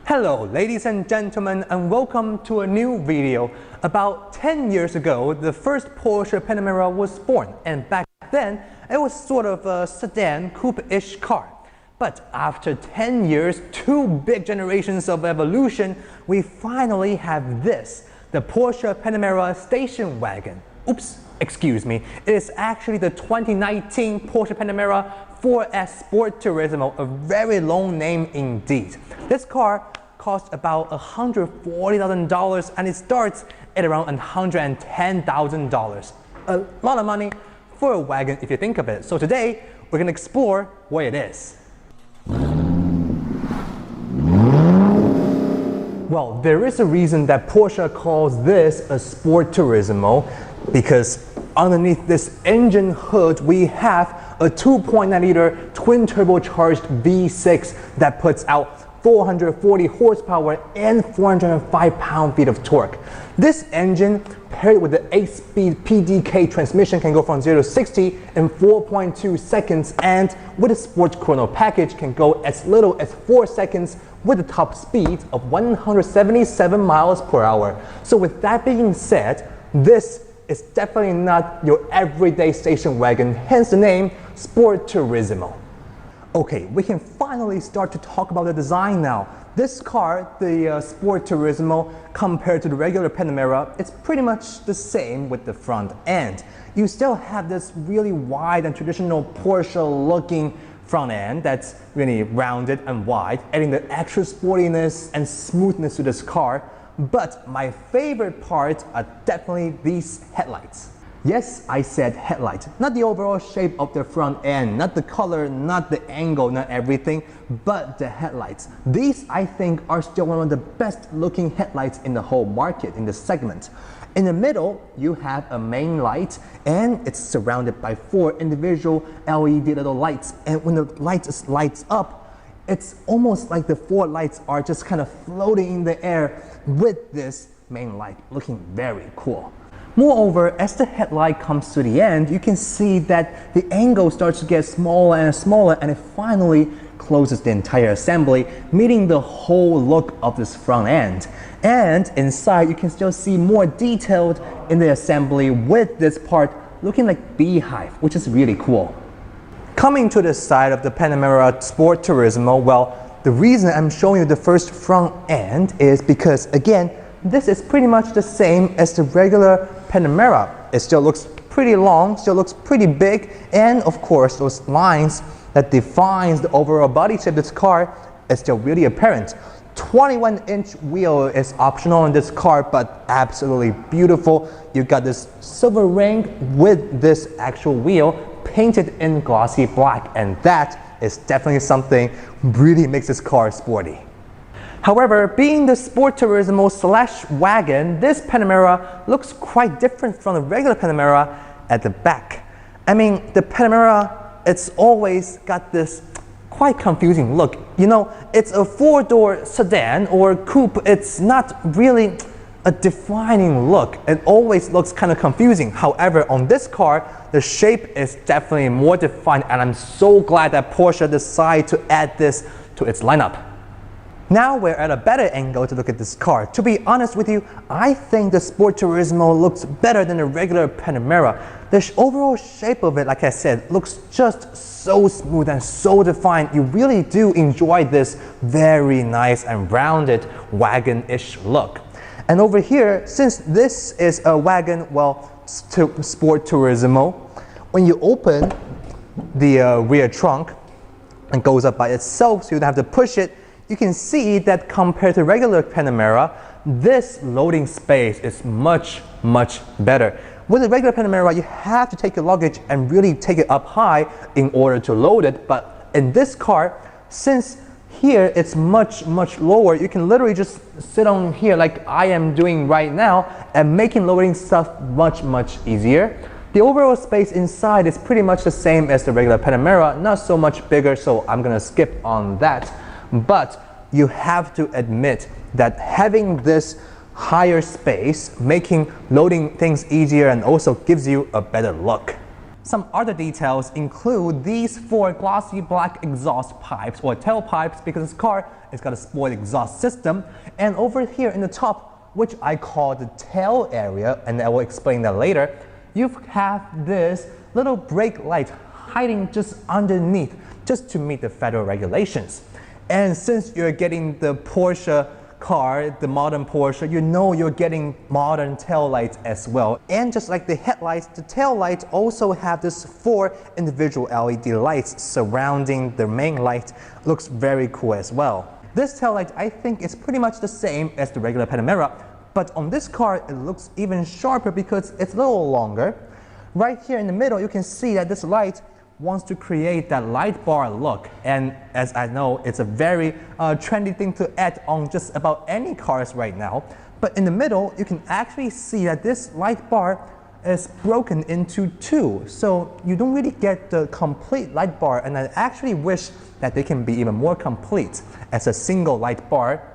Hello ladies and gentlemen, and welcome to a new video. About 10 years ago, the first Porsche Panamera was born, and back then it was sort of a sedan coupe-ish car. But after 10 years, two big generations of evolution, we finally have this, the Porsche Panamera station wagon. Oops, excuse me, it is actually the 2019 Porsche Panamera 4S Sport Turismo, a very long name indeed. This car costs about $140,000 and it starts at around $110,000. A lot of money for a wagon if you think of it. So today we're going to explore what it is. Well, there is a reason that Porsche calls this a Sport Turismo, because underneath this engine hood we have a 2.9-liter twin turbocharged V6 that puts out 440 horsepower and 405 pound-feet of torque. This engine, paired with the 8-speed PDK transmission, can go from 0 to 60 in 4.2 seconds, and with a Sport Chrono package can go as little as 4 seconds with a top speed of 177 miles per hour. So with that being said, this is definitely not your everyday station wagon, hence the name Sport Turismo. Okay, we can finally start to talk about the design now. This car, the Sport Turismo, compared to the regular Panamera, it's pretty much the same with the front end. You still have this really wide and traditional Porsche-looking front end that's really rounded and wide, adding the extra sportiness and smoothness to this car. But my favorite parts are definitely these headlights. Yes, I said headlights, not the overall shape of the front end, not the color, not the angle, not everything, but the headlights. These, I think, are still one of the best looking headlights in the whole market, in the segment. In the middle, you have a main light, and it's surrounded by 4 individual LED little lights. And when the light lights up, it's almost like the 4 lights are just kind of floating in the air with this main light, looking very cool. Moreover, as the headlight comes to the end, you can see that the angle starts to get smaller and smaller, and it finally closes the entire assembly, meeting the whole look of this front end. And inside, you can still see more detailed in the assembly with this part looking like beehive, which is really cool. Coming to the side of the Panamera Sport Turismo, well, the reason I'm showing you the first front end is because, again, this is pretty much the same as the regular Panamera. It still looks pretty long, still looks pretty big, and of course those lines that defines the overall body shape of this car is still really apparent. 21-inch wheel is optional in this car, but absolutely beautiful. You got this silver ring with this actual wheel painted in glossy black, and that is definitely something really makes this car sporty. However, being the Sport Turismo / wagon, this Panamera looks quite different from the regular Panamera at the back. I mean, the Panamera, it's always got this quite confusing look. You know, it's a 4-door sedan or coupe. It's not really a defining look. It always looks kind of confusing. However, on this car, the shape is definitely more defined, and I'm so glad that Porsche decided to add this to its lineup. Now we're at a better angle to look at this car. To be honest with you, I think the Sport Turismo looks better than the regular Panamera. The overall shape of it, like I said, looks just so smooth and so defined. You really do enjoy this very nice and rounded wagon-ish look. And over here, since this is a wagon, well, Sport Turismo, when you open the rear trunk, it goes up by itself, so you don't have to push it. You can see that compared to regular Panamera, this loading space is much, much better. With the regular Panamera, you have to take your luggage and really take it up high in order to load it. But in this car, since here it's much, much lower, you can literally just sit on here like I am doing right now and making loading stuff much, much easier. The overall space inside is pretty much the same as the regular Panamera, not so much bigger, so I'm gonna skip on that. But you have to admit that having this higher space, making loading things easier, and also gives you a better look. Some other details include these 4 glossy black exhaust pipes or tailpipes because this car has got a sport exhaust system. And over here in the top, which I call the tail area, and I will explain that later, you have this little brake light hiding just underneath just to meet the federal regulations. And since you're getting the Porsche car, the modern Porsche, you know you're getting modern tail lights as well. And just like the headlights, the tail lights also have this 4 individual LED lights surrounding the main light. Looks very cool as well. This tail light, I think, is pretty much the same as the regular Panamera, but on this car it looks even sharper because it's a little longer. Right here in the middle, you can see that this light wants to create that light bar look, and as I know, it's a very trendy thing to add on just about any cars right now. But in the middle, you can actually see that this light bar is broken into 2, so you don't really get the complete light bar, and I actually wish that they can be even more complete as a single light bar.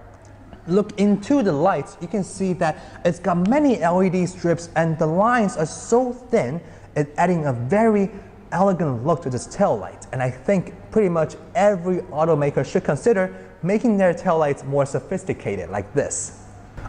Look into the lights, you can see that it's got many LED strips and the lines are so thin, it's adding a very elegant look to this tail light, and I think pretty much every automaker should consider making their tail lights more sophisticated like this.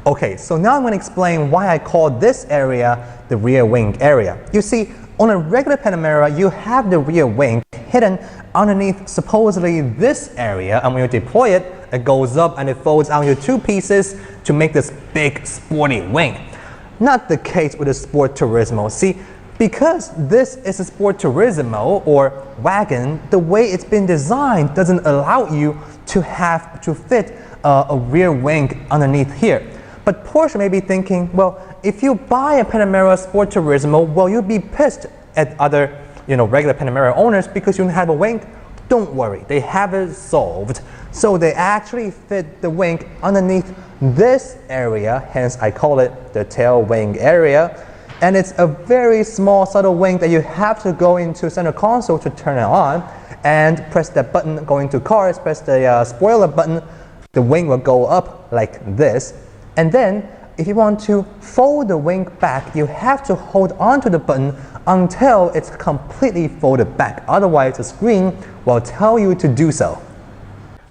Okay, so now I'm going to explain why I call this area the rear wing area. You see, on a regular Panamera, you have the rear wing hidden underneath supposedly this area, and when you deploy it, it goes up and it folds out into 2 pieces to make this big sporty wing. Not the case with the Sport Turismo. See, because this is a Sport Turismo or Wagon, the way it's been designed doesn't allow you to have to fit a rear wing underneath here. But Porsche may be thinking, well, if you buy a Panamera Sport Turismo, well, you'll be pissed at other, regular Panamera owners because you don't have a wing. Don't worry, they have it solved. So they actually fit the wing underneath this area, hence I call it the tail wing area. And it's a very small subtle wing that you have to go into center console to turn it on and press that button, go into cars, press the spoiler button, the wing will go up like this. And then if you want to fold the wing back, you have to hold on to the button until it's completely folded back. Otherwise the screen will tell you to do so.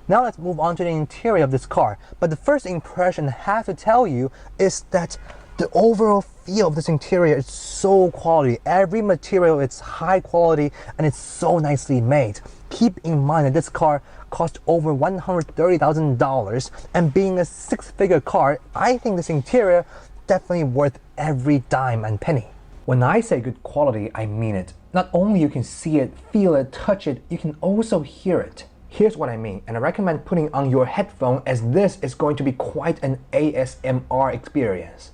Now let's move on to the interior of this car. But the first impression I have to tell you is that the overall feel of this interior is so quality. Every material is high quality and it's so nicely made. Keep in mind that this car cost over $130,000, and being a 6-figure car, I think this interior definitely worth every dime and penny. When I say good quality, I mean it. Not only you can see it, feel it, touch it, you can also hear it. Here's what I mean, and I recommend putting on your headphone as this is going to be quite an ASMR experience.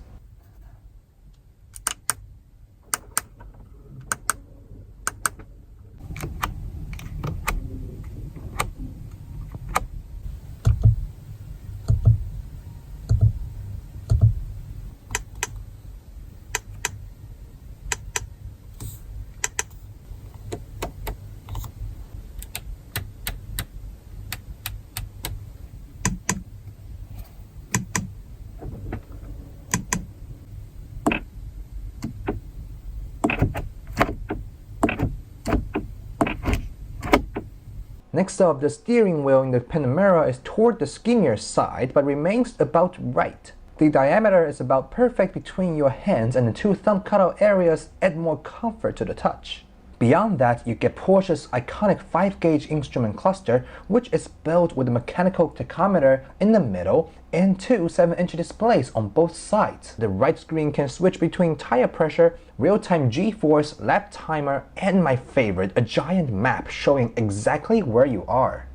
Next up, the steering wheel in the Panamera is toward the skinnier side but remains about right. The diameter is about perfect between your hands, and the 2 thumb cutout areas add more comfort to the touch. Beyond that, you get Porsche's iconic 5-gauge instrument cluster, which is built with a mechanical tachometer in the middle and 2 7-inch displays on both sides. The right screen can switch between tire pressure, real-time G-force, lap timer, and my favorite, a giant map showing exactly where you are.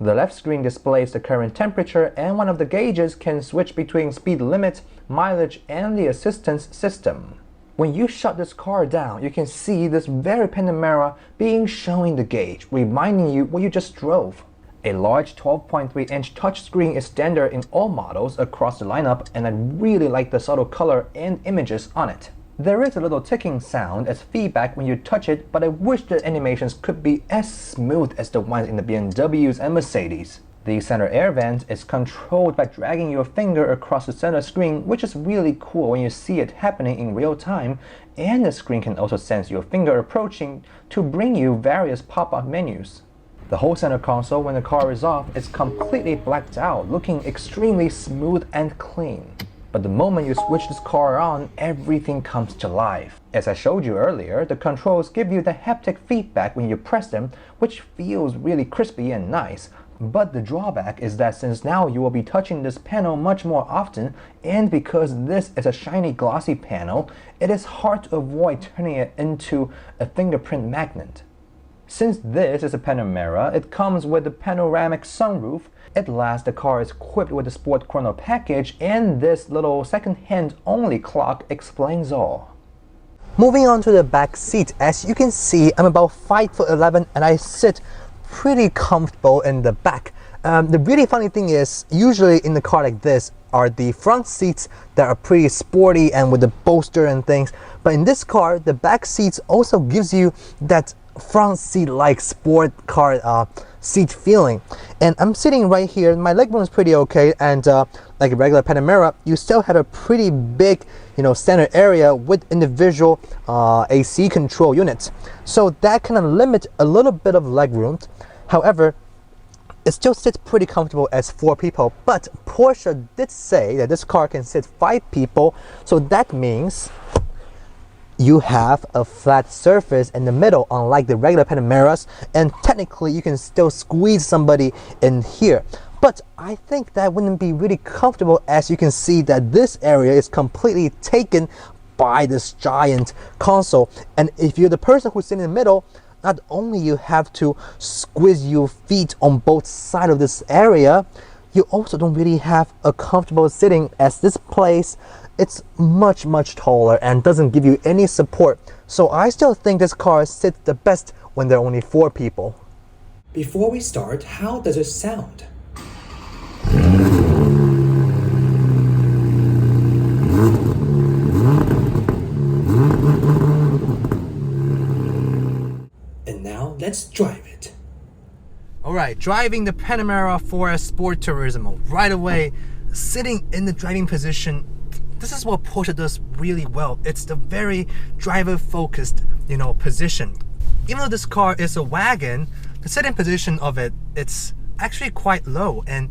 The left screen displays the current temperature, and one of the gauges can switch between speed limit, mileage, and the assistance system. When you shut this car down, you can see this very Panamera being shown the gauge, reminding you what you just drove. A large 12.3-inch touchscreen is standard in all models across the lineup, and I really like the subtle color and images on it. There is a little ticking sound as feedback when you touch it, but I wish the animations could be as smooth as the ones in the BMWs and Mercedes. The center air vent is controlled by dragging your finger across the center screen, which is really cool when you see it happening in real time, and the screen can also sense your finger approaching to bring you various pop-up menus. The whole center console, when the car is off, is completely blacked out, looking extremely smooth and clean. But the moment you switch this car on, everything comes to life. As I showed you earlier, the controls give you the haptic feedback when you press them, which feels really crispy and nice. But the drawback is that since now you will be touching this panel much more often, and because this is a shiny glossy panel, it is hard to avoid turning it into a fingerprint magnet. Since this is a Panamera, it comes with a panoramic sunroof. At last, the car is equipped with the Sport Chrono package, and this little second-hand only clock explains all. Moving on to the back seat, as you can see, I'm about 5'11" and I sit pretty comfortable in the back. The really funny thing is, usually in a car like this are the front seats that are pretty sporty and with the bolster and things, but in this car, the back seats also gives you that front seat like sport car seat feeling. And I'm sitting right here, my legroom is pretty okay, and like a regular Panamera, you still have a pretty big, center area with individual AC control units. So that kind of limits a little bit of legroom. However, it still sits pretty comfortable as 4 people, but Porsche did say that this car can sit 5 people, so that means you have a flat surface in the middle, unlike the regular Panameras, and technically you can still squeeze somebody in here. But I think that wouldn't be really comfortable, as you can see that this area is completely taken by this giant console. And if you're the person who's sitting in the middle, not only you have to squeeze your feet on both sides of this area, you also don't really have a comfortable sitting, as this place, it's much taller and doesn't give you any support. So I still think this car sits the best when there are only 4 people. Before we start, how does it sound? And now let's drive it. Alright, driving the Panamera Sport Turismo. Right away, sitting in the driving position, this is what Porsche does really well. It's the very driver-focused, position. Even though this car is a wagon, the sitting position of it's actually quite low. And,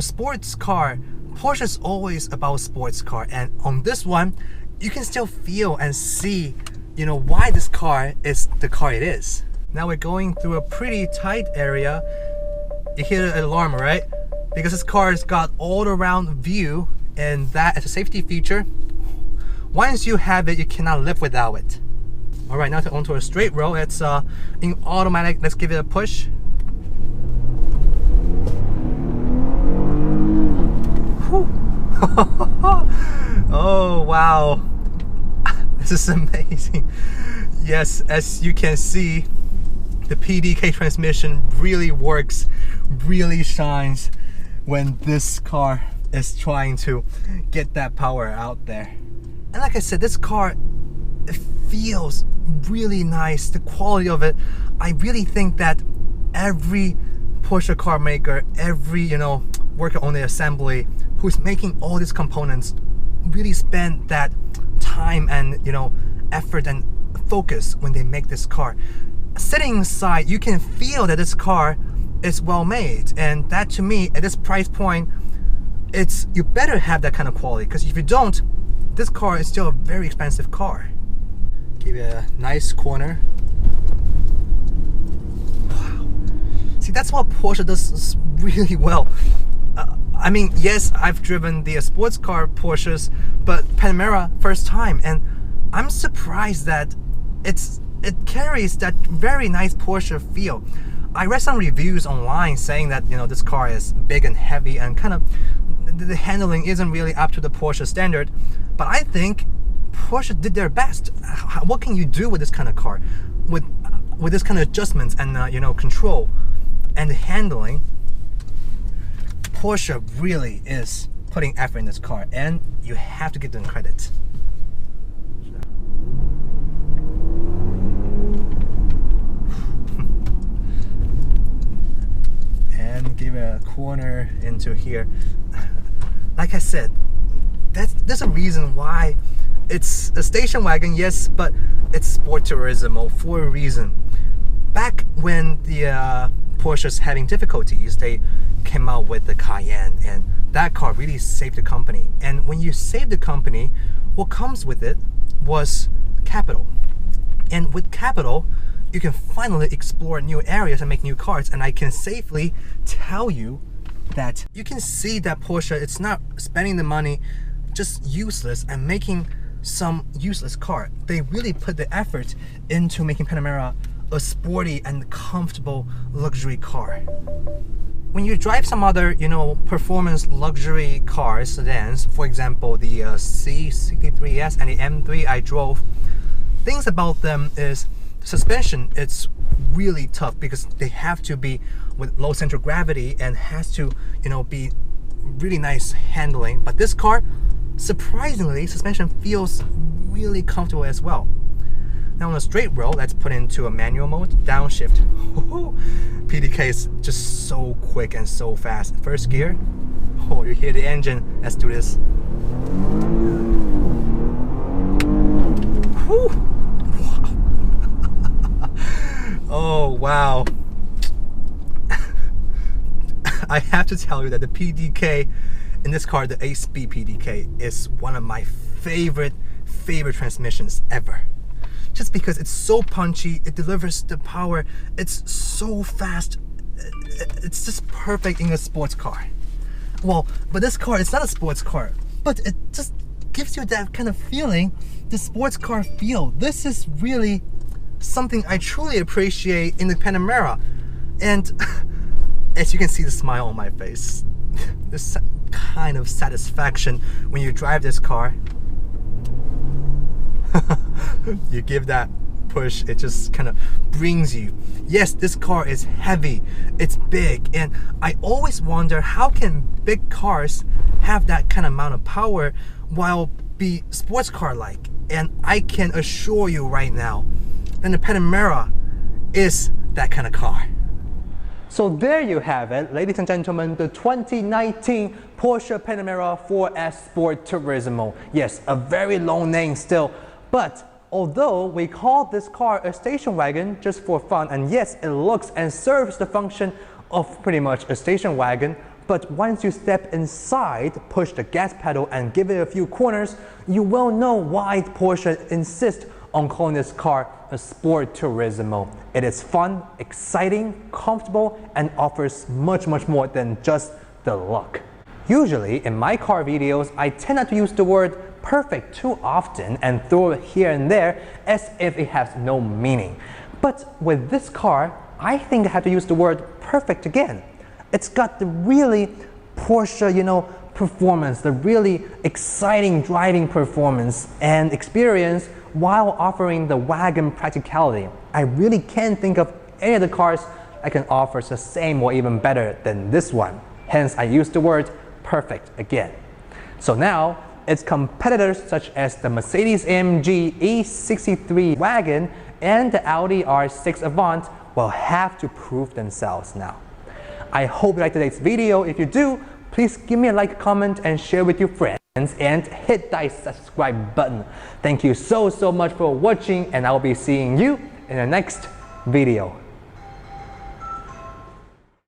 sports car, Porsche is always about sports car. And on this one, you can still feel and see, why this car is the car it is. Now we're going through a pretty tight area. You hear the alarm, right? Because this car has got all-around view, and that is a safety feature. Once you have it, you cannot live without it. Alright, now onto a straight road. It's in automatic. Let's give it a push. Oh wow, this is amazing. Yes, as you can see, the PDK transmission really works, really shines when this car is trying to get that power out there. And like I said, this car, it feels really nice. The quality of it, I really think that every Porsche car maker, every worker on the assembly who's making all these components really spend that time and effort and focus when they make this car. Sitting inside, you can feel that this car is well made, and that to me, at this price point, you better have that kind of quality, because if you don't, this car is still a very expensive car. Give it a nice corner. Wow. See, that's what Porsche does really well. I mean, yes, I've driven the sports car Porsches, but Panamera first time, and I'm surprised that it carries that very nice Porsche feel. I read some reviews online saying that this car is big and heavy and kind of the handling isn't really up to the Porsche standard, but I think Porsche did their best. What can you do with this kind of car, with this kind of adjustments and control and the handling? Porsche really is putting effort in this car, and you have to give them credit. And give it a corner into here. Like I said, there's a reason why it's a station wagon, yes, but it's Sport Turismo for a reason. Back when the Porsche's having difficulties, they came out with the Cayenne, and that car really saved the company. And when you save the company, what comes with it was capital. And with capital, you can finally explore new areas and make new cars. And I can safely tell you that you can see that Porsche, it's not spending the money just useless and making some useless car. They really put the effort into making Panamera a sporty and comfortable luxury car. When you drive some other, performance luxury cars, sedans, for example, the C63S and the M3 I drove, things about them is suspension. It's really tough because they have to be with low center of gravity and has to, be really nice handling. But this car, surprisingly, suspension feels really comfortable as well. Now on a straight road, let's put into a manual mode, downshift. PDK is just so quick and so fast. First gear, oh, you hear the engine. Let's do this. Whew. Oh, wow. I have to tell you that the PDK in this car, the 8-speed PDK, is one of my favorite transmissions ever. Just because it's so punchy, it delivers the power, it's so fast, it's just perfect in a sports car. Well, but this car, it's not a sports car, but it just gives you that kind of feeling, the sports car feel. This is really something I truly appreciate in the Panamera. And as you can see the smile on my face, this kind of satisfaction when you drive this car. You give that push, it just kind of brings you. Yes, this car is heavy, it's big, and I always wonder how can big cars have that kind of amount of power while be sports car like. And I can assure you right now that the Panamera is that kind of car. So there you have it, ladies and gentlemen, the 2019 Porsche Panamera 4S Sport Turismo. Yes, a very long name still, but although we call this car a station wagon just for fun, and yes, it looks and serves the function of pretty much a station wagon, but once you step inside, push the gas pedal and give it a few corners, you will know why Porsche insists on calling this car a Sport Turismo. It is fun, exciting, comfortable, and offers much more than just the look. Usually in my car videos, I tend not to use the word perfect too often and throw it here and there as if it has no meaning. But with this car, I think I have to use the word perfect again. It's got the really Porsche, performance, the really exciting driving performance and experience while offering the wagon practicality. I really can't think of any of the cars that can offer the same or even better than this one. Hence, I use the word perfect again. So now, its competitors such as the Mercedes-AMG E63 Wagon and the Audi R6 Avant will have to prove themselves now. I hope you liked today's video. If you do, please give me a like, comment, and share with your friends, and hit that subscribe button. Thank you so much for watching, and I'll be seeing you in the next video.